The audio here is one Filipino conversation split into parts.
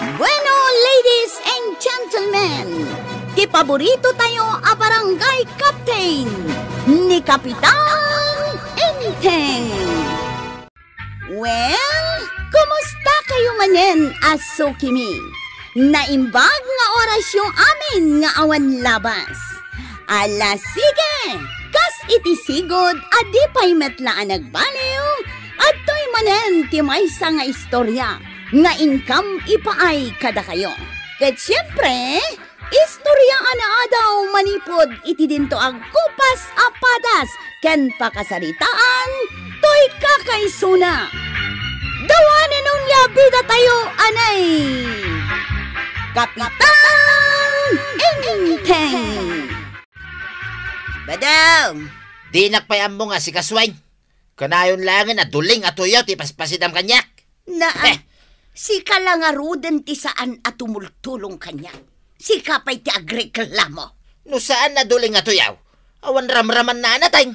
Bueno, ladies and gentlemen, ti paborito tayo a barangay captain ni Kapitan Enteng. Well, kumusta kayo manen, aso kimi? Naimbag nga oras yung amin nga awan labas. Ala sige, kas iti sigod adi pa'y metlaan nagbaliw at to'y manen ti maysa nga istorya nga income ipaay kada kayo. Ket siyempre, istorya ana daw manipod iti dinto ag kupas apadas ken pakasaritaan to'y kakaisuna. Dawanan nung labida tayo anay Kapitan Enteng. Badong, di nakpayam mo nga si Kaswain. Kanayon langin na duling at tuyaw ti paspasidam kanyak. Si ka lang aruden ti saan at tumultulong kanya. Si kapay ti agreklamo. No saan na duling at tuyaw? Awan ramraman na anatay.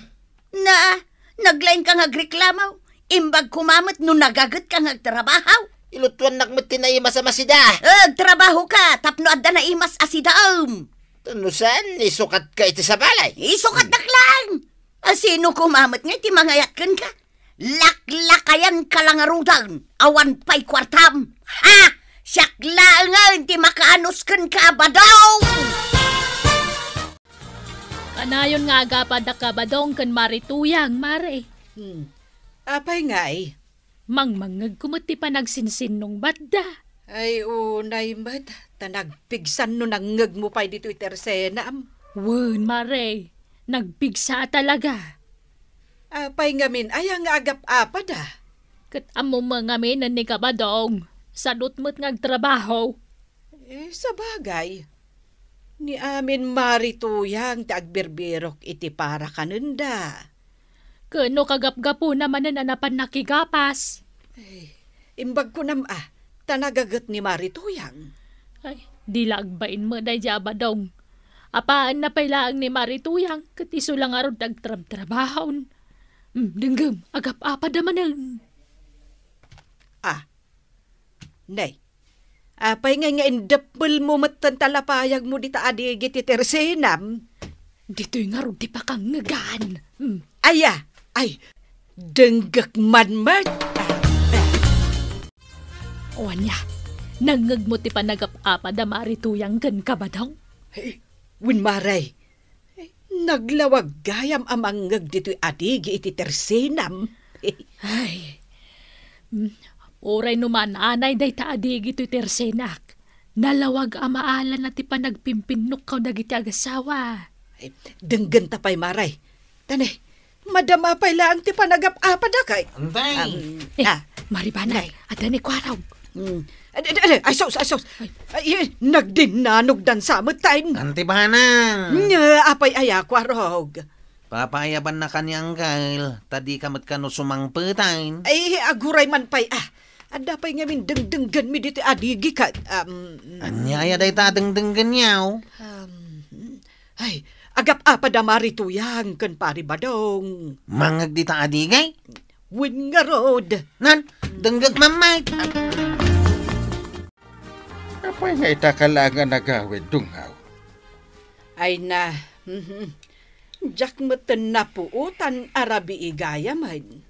Naglain kang agreklamo. Imbag kumamot no nagagat kang agtrabahaw. Ilutuan nakmet tinaimas ama sida. Trabaho ka, tapno adda na imas asidaom. No saan, isukat ka iti sa balay. Isukat naklang. Sino kumamot nga iti mangayat kan ka? Laklakayan ka lang arudan. Awan pa'y kwartam. Ha! Siyaklangan ti makaanos kan ka, Badong! Kanayon nga agapad ka, Badong, kan marituyang, mare. Apay nga eh. Mangmangag kumuti pa nagsinsin nung badda. Ay, unay mat. Tanagpigsan no nangag mo pa'y dito itersenam. Wen, mare. Nagpigsa talaga. Apay nga min, ay ang agap-apad ah. Kat amo mga minan ni ka, Badong. Sadot mo't ngagtrabaho. Sa bagay. Ni amin marituyang tagbirbirok iti para kanunda. Kano kagap-gapo naman na nanapan nakigapas. Imbag ko tanagagat ni marituyang. Ay, di lagbain mo day ja, Badong. Apaan na pailaang ni marituyang, kat iso lang arod nagtrab-trabahon. Denggam, agap-apa daman Nay, apay nga indapel mo matan talapayag mo di taadi giti tersenam. Dito'y nga rod di pa kang ngagan. Ay, denggak man. Wanya, nangag mo ti panagap-apa da marituyang kan ka, Badong? Win maray, naglawag gayam amangag dito'y adigi iti tersenam. Ay, oray numan anay day taadigi ito'y tersenak. Nalawag amaalan na ti panagpimpinok kaw dagiti agasawa. Denggan tapay maray. Tanay, madama pa'y lang ti panagap-apa da kay. Antay. Maribanay, at ni kwaraw. Ay, sos. Ay, nagdinanog dan sa time. Antibanang. Apay aya, kwarog. Papayaban na kanyang kail. Tadi kamat ka no sumangpetain. Ay, aguray man pa'y ada pa'y ngamin dengdenggan mi diti adigi ka. Anyaya day tadengdenggan yaw. Ay, agap-apa da marituyang kan pari Badong. Mangag di ta adigay. Win nga rod. Nan, denggag mamay. Apa nga itakalangan nagawid dungaw? Ay na, jak meten na puutan arabi igaya man.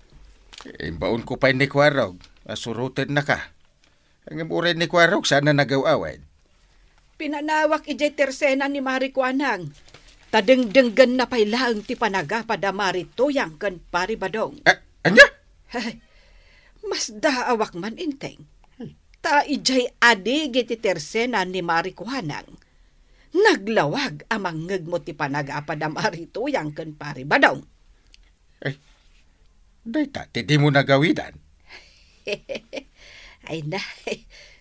Imbaon ko pa'y ni Kwarog. Asurutin na ka. Ang imurin ni Kwarog, sana nagawawan. Pinanawak ijay tersena ni Marikwanang. Tadengdenggan na pa'y lang ti panaga pada marituyang kan pari Badong. Anya? Ay, mas daawak man inteng. Ta ijay adig iti tersena ni Marikwanang. Naglawag amang ngagmo ti panaga pada marituyang kan pari Badong. Ay, dayta, di mo nagawidan. Ay na,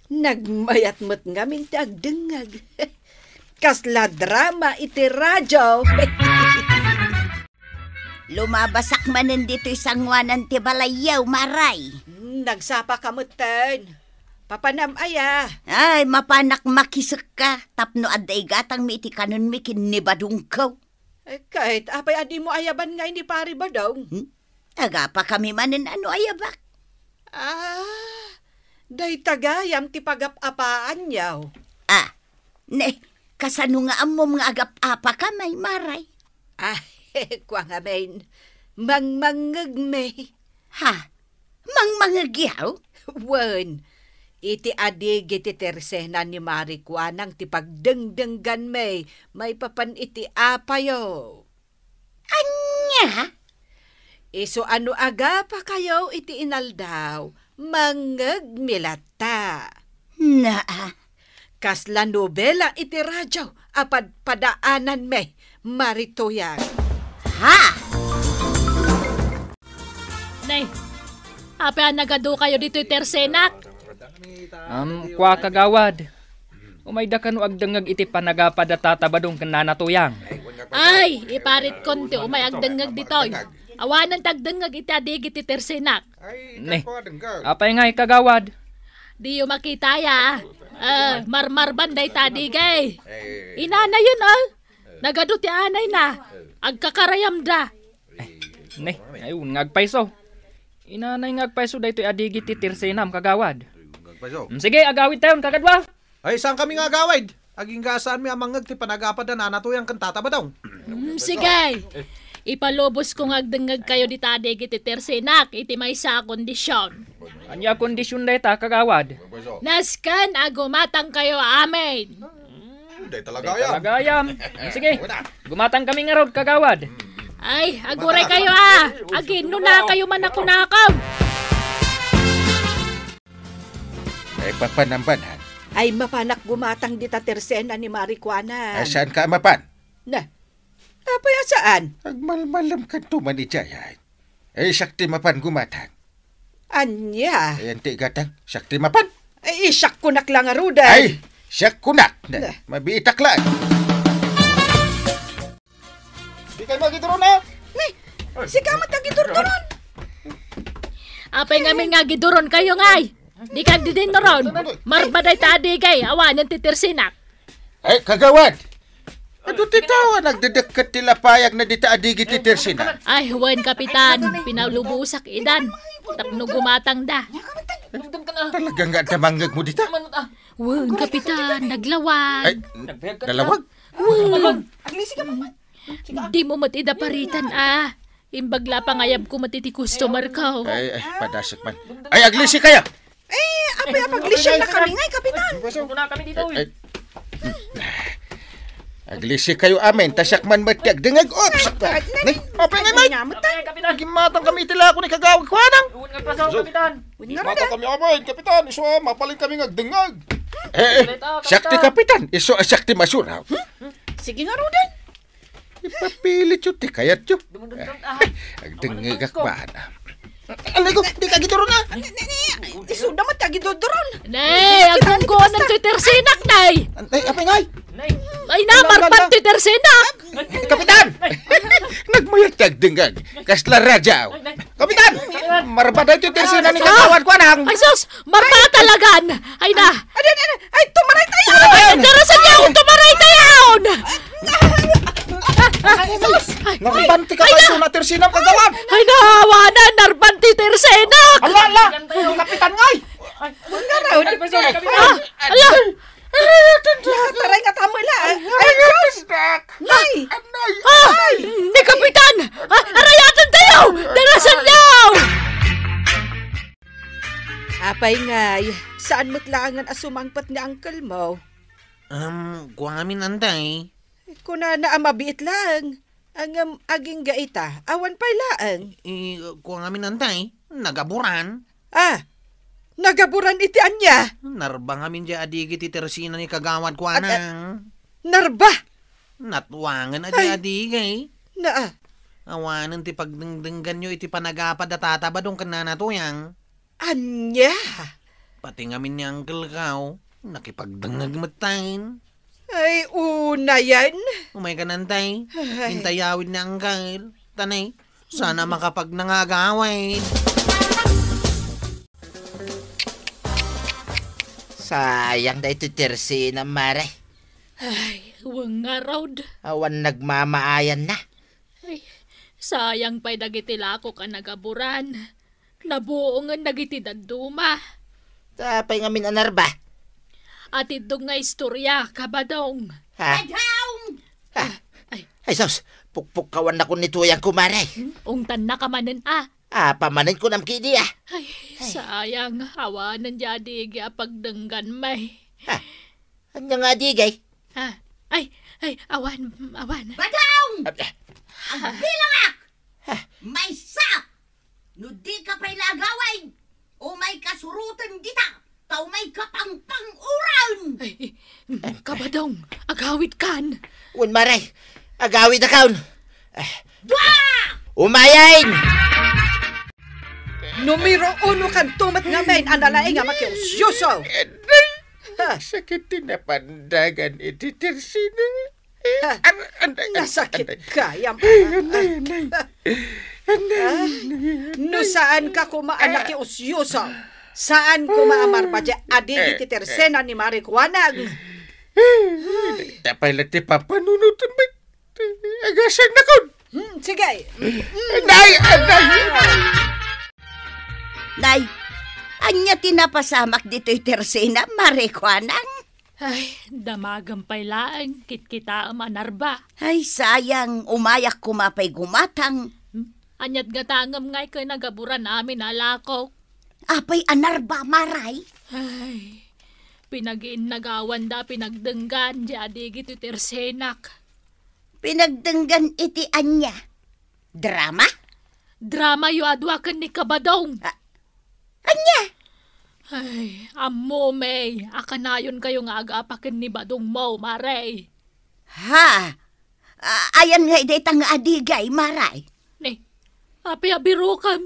nagmayat mo't ngamin ti agdengag. Kasla drama iti radyo. Lumabasak manen dito isangwanan ti balayaw, maray. Nagsapa ka mo'ten. Papanam aya. Ay, mapanak makisek ka. Tapno aday gatang mi iti kanon mi kinibadong ko. Kahit apay adi mo ayaban nga ni pari Badong. Aga pa kami manen ano ayabak. Day tagayam ti pagapapaan yaw. Ah, ne, kasano nga amom nga agap-apa ka may maray? Ah, kwa nga main. Mangmangag may. Ha? Mangmangagyaw? Wen, iti adig iti tersena ni Marikuanang ti pagdengdenggan may papan iti apayo. Anya? Iso ano aga pa kayo iti inaldaw, mangag milata. Naa. Kasla nobela iti radyo, apad padaanan Maritoyan. Ha? Nay, apa nagado kayo dito tersenak? Kwa kagawad. Umayda ka no agdangag iti panagapad at tatabadong kananatuyang. Ay, iparit konti umay agdangag ditoy. Awanan tagdangag iti adig iti tersenak. Ne, apay ngay kagawad. Di yung makita ya. Marmar banday tadigay. Inana yun Nagado ti anay na. Agkakarayam da. Ne, ayun ngagpaiso. Inanay ngagpaiso da ito'y adigi ti tirsenam kagawad. Sige, agawid tayon kagadwa. Ay, saan kami nga agawid? Aging gasaan mi amangag ti panagapad na nanatuyang kantata ba daw? Sige. Ipalubos kong agdangag kayo di tadig iti tersenak iti may sa kondisyon. Anya kondisyon da ita kagawad? Naskan agumatang kayo amin. Day talagayam. Talagayam. Sige, gumatang kami nga rod kagawad. Ay, aguray kayo Agino na kayo manakunakaw. Ay papanambanan. Ay mapanak gumatang dita tersena ni Marikuanan. Ay saan ka mapan? Na, apaya saan? Agmalmalam ka tuman ijayay. Ay sakti mapan gumatang. Anya? Ay anti gatang, sakti mapan. Ay isyak kunak lang arudan. Ay, siyak kunak. Mabiitak lang. Di kayo magituron na. Si kamat nagidurduron. Apay ngamin nga giduron kayo ngay. Di kag didin ron. Marbaday tadigay. Awanan titirsinak. Ay, kagawad. Ano titawa nagdedeket tilapayag na dita adigi titirsina? Ay, huwan kapitan. Pinalubusak idan. Tapno gumatang da. Talaga nga damangag mo dita? Huwan kapitan. Naglawag. Ay, dalawag? Huwan. Di mo matida paritan Imbagla pangayab ko matiti customer ko. Ay, padasok man. Ay, aglisi kayo! Apaya paglisyon na kami ngay, kapitan. Muna kami dito. Ay, aglisi kayo amin, tasak man matiag dengag. Ops! Apa nga may? Kapitan. Gimatang kami tila ako ni kagawag kuhanang. Uwan nga pasaw, kapitan. Mata kami amin, kapitan. Iso, mapalin kami ngagdengag. Sakti kapitan, iso sakti masuraw. Sige nga rudan. Ipapilit yun, ti kayat yun. Agdengag akbaan. Alay ko, di ka gituron na. Iso naman tagiduduron. Nay, agong ko ng titirsinak, nay. Ay, apay ngay. Ay namarpan titirsinak. Kapitan! Nagmayatag dengag. Kasla rajaw. Kapitan! Marabaday ito tersina ni kagawad kuhanang. Ay sus, marpa talagan. Ay na. Ay, tumaray tayo. Ay, darasan niya ako tumaray tayon. Narbanti ka kayo na tersina kagawad. Ay nahawa na, narpan titirsinak. Ala! Kapitan ngay! Ala. Taray nga tamo ila. Ay, Diyos! Nay! Ni kapitan. Arayatan tayo. Darasan niyo. Apay ngay, saan mo't langan asumangpat ni uncle mo? Kuha amin anday. Kuna na mabiit lang. Ang aging gaita, awan pa'y laang. Kuha amin anday. Nagaburan. Nagaburan iti anya. Narbang amin dya adigi ti tersina ni kagawad kuhanang. Narba. Natwangan adigay. Awanan ti pagdengdenggan nyo iti panagapad at tatabadong kananatuyang. Anya? Pati ngamin ni Uncle Kao, nakipagdangag matain. Ay, una yan. Umay ka nantay, hintayawid ni Uncle. Tanay, sana makapag nangagawin. Sayang da ito tersina, mare. Ay, huwag nga raud. Awan nagmamaayan na. Ay, sayang pa'y dagiti lako ka nagaburan. Nabuo nga nagiti daduma. Tapay nga min anarba. At ito nga istorya, kabadong. Ha? Ha? Ay, sos, pukpukawan na ko ni tuyang kumaray. Ungtan na kamanan Pamanin ko nam kidi Ay, sayang, hawanan jadi pagdenggan may. Ano nga digay? Ay, awan. Badong! Ang bilang may sak! No di ka pa'y lagaway! O may kasurutan dita! Tau may kapangpang-uran! Ay, kabadong, agawid kan. Un maray, agawid na kaon. Dwa! Umayain! Numero 1 kan tumat nga main analaing nga makiusyuso. Sakit na pandagan iti Tersina. Nasakit ka, yan pa. No saan ka kumaan nakiusyuso? Saan kumaamar pa dyan adig iti Tersena ni Maricuanag? Tapay lati papanunutan ba? Agasan na kon. Sige. Nay, anya tinapasamak dito'y Tersena, Maricuanang? Ay, damagang pailaan, kitkita manarba. Ay, sayang, umayak kumapay gumatang. Anyat gatangam ngay kay nagaburan namin alako. Apay anarba, maray? Ay, nagawan da pinagdenggan, jadi gitu tersenak. Pinagdenggan iti anya. Drama? Drama yu adwakan ni kabadong. Anya? Ay, amo may, akanayon kayo nga agapakin ni badong mo, maray. Ha? Ayan nga iti tang adigay, maray. Ni, api abiro kam.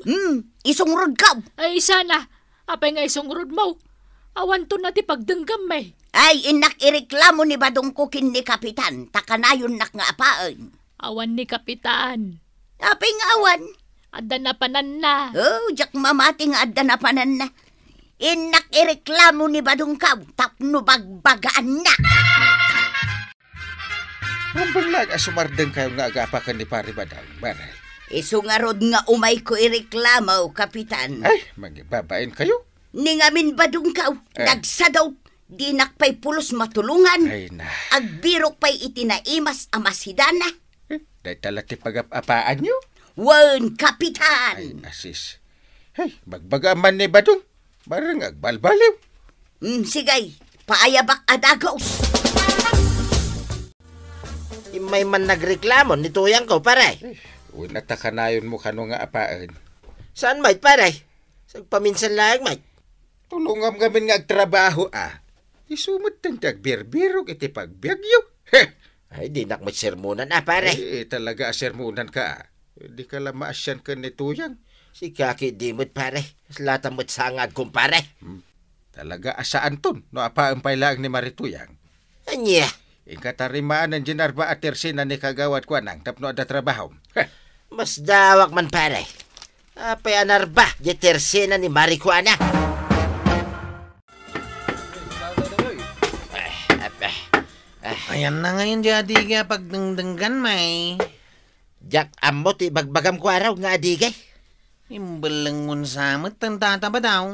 Isungrod ka. Ay, sana, api nga isungrod mo. Awan to na ti pagdenggam may. Ay, inak ireklamo ni badong kukin ni Kapitan, takanayon nak nga apaan. Awan ni Kapitan. Api nga awan. Adda na panan na. Oh, jak mamati nga adda na panan na. Inak ireklamo ni badong kaw, tapno bagbagaan na. Mambalag asumardeng kayo nga agapakan ni Pari Badang, maray. Isungarod nga umay ko ireklamo, Kapitan. Ay, magibabain kayo. Ni ngamin badong kaw, nagsadaw, di nakpay pulos matulungan. Ay na. Agbirok pa'y itinaimas amasidana. Day talati pag-apaan nyo. Wan, Kapitan. Ay, nasis. Ay, bagbagaman ni Badong. Barang agbalbaliw. Sigay, paayabak adagaws. May man nagreklamo ni tuyang ko, paray. Una takanayon mo kano nga apaan. Saan may, paray? Paminsan lang, may. Tulungam gamin nga agtrabaho, Isumot ng tagbirbirog iti pagbiagyo. Ay, di nak sermonan, paray. Ay, talaga sermonan ka, Di ka lang maasyan ka ni tuyang. Si kaki dimot, paray. Lata mo't sangag kong, paray. Talaga asaan ton, no apa ang pailaang ni Marituyang. Anya? Ikatarimaan ng Ginarba at Tersina ni Kagawad Kuanang tapno ada trabaho. Mas dawak man, paray. Apay anarba, di Tersina ni Maricuana. Ayan na ngayon jadi nga pagdengdenggan may. Jak amot bagbagam ko araw nga adigay. Imbalang mun samot ang tataba daw.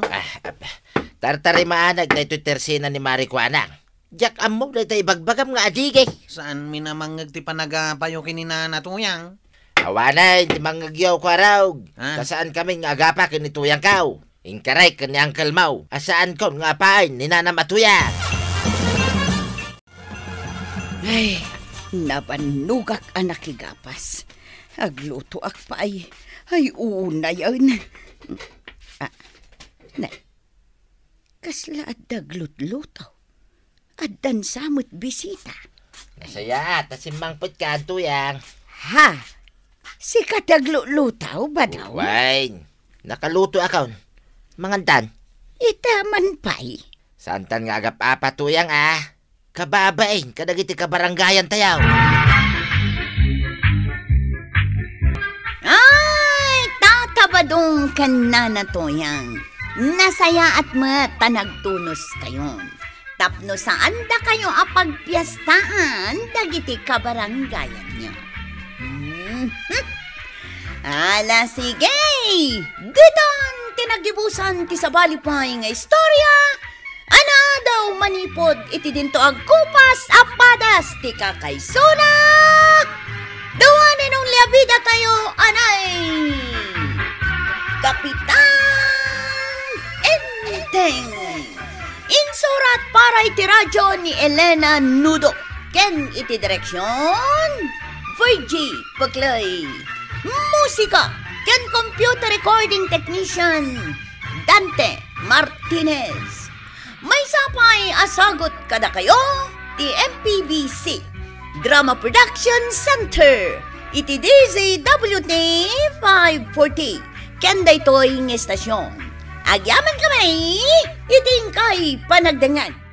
Tartari maanag na ito Tersina ni Maricuana. Jak amot na ito bagbagam nga adigay. Saan minamangag ti panagapayo kininana tuyang? Awanay, ti mangagyaw ko araw. Ha? Kasaan kami nga agapa kinituyang kaw. Ingkaray ka ni Uncle Mau. Asaan ko nga pain ni Nana Matuya. Ay, nabanugak anak igapas. Agluto ak pa ay una yan. Na, kasla at daglutluto. At dansamot bisita. Nasaya, tasimmangpot ka tuyang. Ha? Si kadaglututaw ba daw? Wine, nakaluto akaw. Mangantan. Itaman pa'y. Santan nga agap-apa tuyang Kababain, kadagiti kabaranggayan tayaw. Ay, tatabadong ka na tuyang. Nasaya at matanagtunos kayon. Tapno saan da kayo apagpiyastaan, dagiti kabaranggayan nyo. Ala, sige! Gudon ti kinagibusan ti sabalipay nga istorya, ana daw manipod iti dinto agkupas apadas ti kakaysuna. Dawanin nung liabida tayo, anay! Kapitan Enteng! Insurat para iti radyo ni Elena Nudo. Ken iti direksyon, Virgie Paglay. Musika, ken computer recording technician, Dante Martinez. May sapay asagot kada kayo, ti MPBC Drama Production Center. Iti DZWT 540. Ken daytoy ng estasyon. Agyaman kami, iting kay panagdangan.